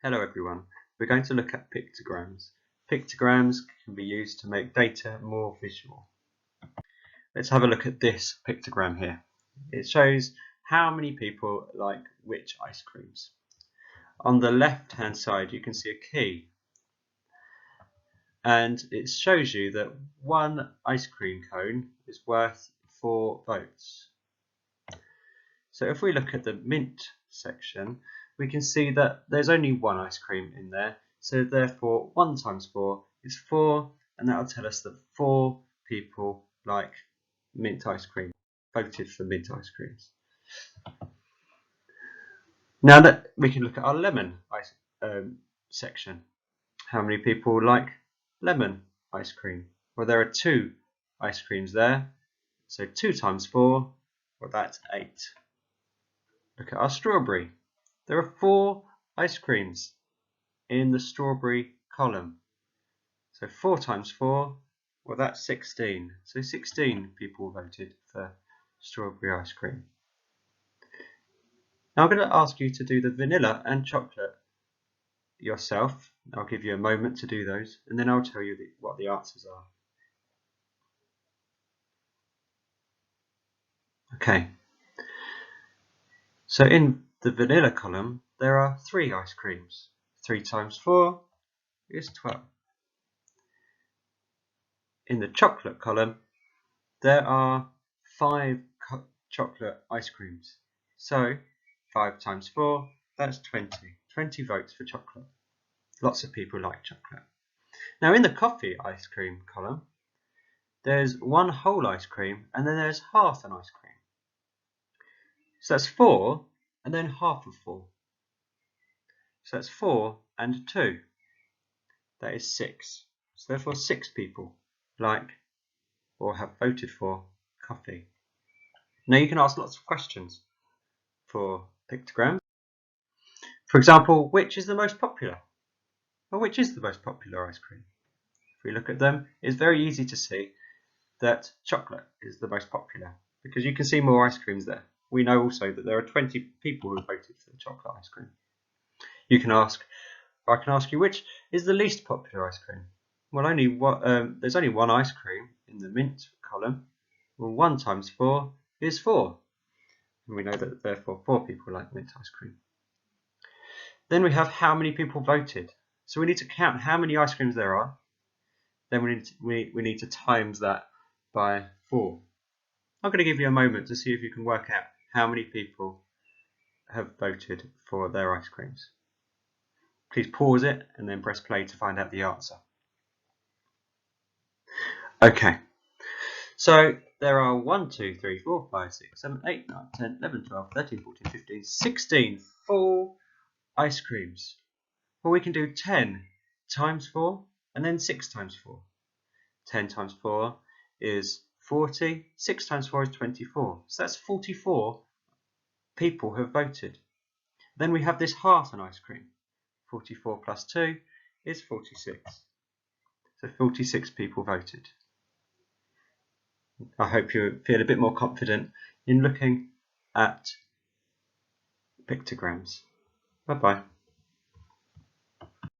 Hello everyone, we're going to look at pictograms. Pictograms can be used to make data more visual. Let's have a look at this pictogram here. It shows how many people like which ice creams. On the left hand side you can see a key, and it shows you that one ice cream cone is worth 4 votes. So if we look at the mint section, we can see that there's only one ice cream in there, so therefore 1 times 4 is 4, and that will tell us that 4 people like mint ice cream, voted for mint ice creams. Now that we can look at our lemon ice section. How many people like lemon ice cream? Well, there are 2 ice creams there, so 2 times 4, well, that's 8. Look at our strawberry. There are 4 ice creams in the strawberry column. So 4 times 4, well, that's 16. So 16 people voted for strawberry ice cream. Now I'm going to ask you to do the vanilla and chocolate yourself. I'll give you a moment to do those, and then I'll tell you what the answers are. Okay. So in the vanilla column, there are 3 ice creams. 3 times 4 is 12. In the chocolate column, there are 5 chocolate ice creams. So 5 times 4, that's 20. 20 votes for chocolate. Lots of people like chocolate. Now in the coffee ice cream column, there's 1 whole ice cream and then there's half an ice cream. So that's 4 and then half of 4. So that's 4 and 2. That is 6. So therefore 6 people like or have voted for coffee. Now you can ask lots of questions for pictograms. For example, which is the most popular? Well, which is the most popular ice cream? If we look at them, it's very easy to see that chocolate is the most popular because you can see more ice creams there. We know also that there are 20 people who voted for the chocolate ice cream. I can ask you, which is the least popular ice cream? Well, there's only 1 ice cream in the mint column. Well, 1 times 4 is 4. And we know that therefore 4 people like mint ice cream. Then we have how many people voted. So we need to count how many ice creams there are. Then we need to times that by 4. I'm going to give you a moment to see if you can work out how many people have voted for their ice creams. Please pause it and then press play to find out the answer. Okay, so there are 1, 2, 3, 4, 5, 6, 7, 8, 9, 10, 11, 12, 13, 14, 15, 16 full ice creams. Well, we can do 10 times 4 and then 6 times 4. 10 times 4 is 40, 6 times 4 is 24. So that's 44 people have voted. Then we have this half an ice cream. 44 plus 2 is 46. So 46 people voted. I hope you feel a bit more confident in looking at pictograms. Bye bye.